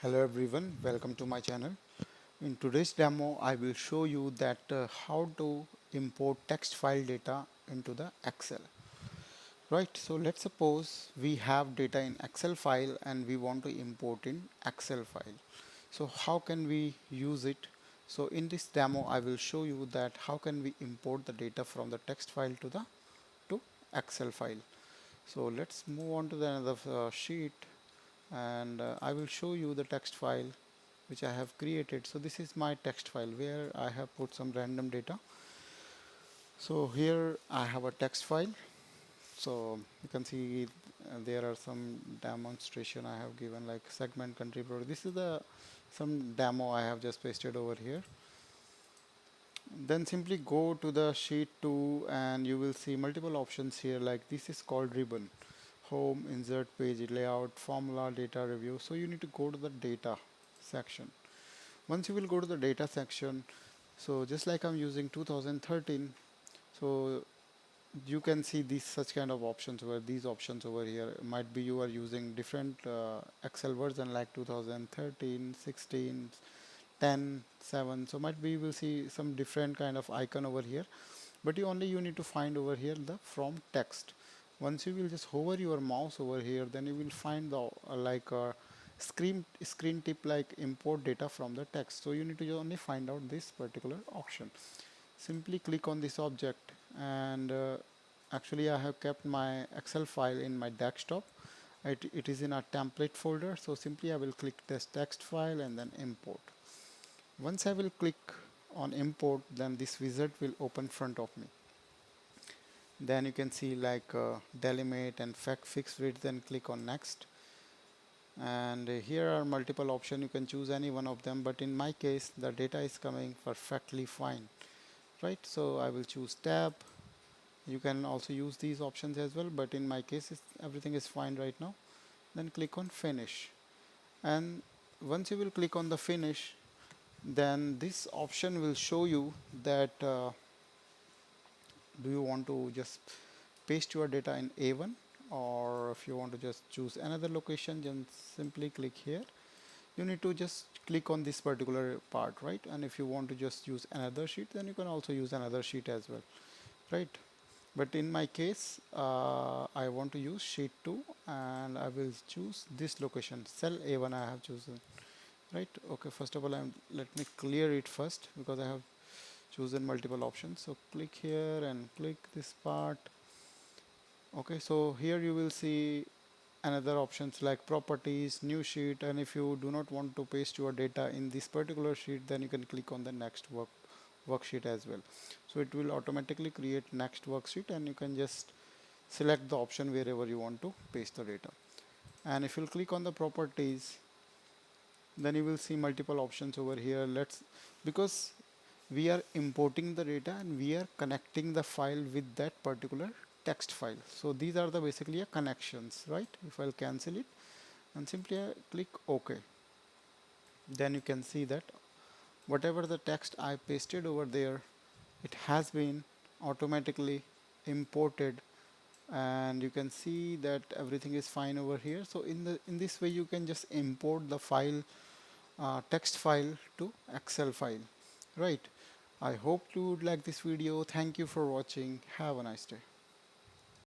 Hello everyone, welcome to my channel. In today's demo, I will show you that how to import text file data into the Excel. Right, so let's suppose we have data in Excel file and we want to import in Excel file. So how can we use it? So in this demo, I will show you that how can we import the data from the text file to Excel file. So let's move on to the another sheet and I will show you the text file which I have created. So this is my text file where I have put some random data. So here I have a text file. So you can see there are some demonstration I have given like segment country product. This is the some demo I have just pasted over here. Then simply go to the sheet 2 and you will see multiple options here, like this is called ribbon: home, insert, page layout, formula, data review. So you need to go to the data section. Once you will go to the data section, so just like I'm using 2013, so you can see these such kind of options where these options over here might be you are using different Excel version like 2013, 16, 10, 7. So might be you will see some different kind of icon over here, but you need to find over here the from text. Once you will just hover your mouse over here, then you will find the screen tip like import data from the text. So you need to only find out this particular option. Simply click on this object and actually I have kept my Excel file in my desktop. It is in a template folder, so simply I will click this text file and then import. Once I will click on import, then this wizard will open front of me. Then you can see like delimate and fixed width, then click on next. And here are multiple options, you can choose any one of them, but in my case the data is coming perfectly fine, right? So I will choose tab. You can also use these options as well, but in my case everything is fine right now. Then click on finish, and once you will click on the finish, then this option will show you that do you want to just paste your data in A1, or if you want to just choose another location, then simply click here. You need to just click on this particular part, right? And if you want to just use another sheet, then you can also use another sheet as well, right? But in my case, I want to use sheet 2 and I will choose this location, cell A1 I have chosen, right? Okay, first of all, let me clear it first because I have chosen multiple options. So click here and click this part. Okay, so here you will see another options like properties, new sheet, and if you do not want to paste your data in this particular sheet, then you can click on the next worksheet as well. So it will automatically create next worksheet and you can just select the option wherever you want to paste the data. And if you click on the properties, then you will see multiple options over here. Because we are importing the data and we are connecting the file with that particular text file. So these are the basically a connections, right? If I'll cancel it and simply click OK, then you can see that whatever the text I pasted over there, it has been automatically imported, and you can see that everything is fine over here. So in this way you can just import the file, text file to Excel file, right? I hope you would like this video. Thank you for watching. Have a nice day.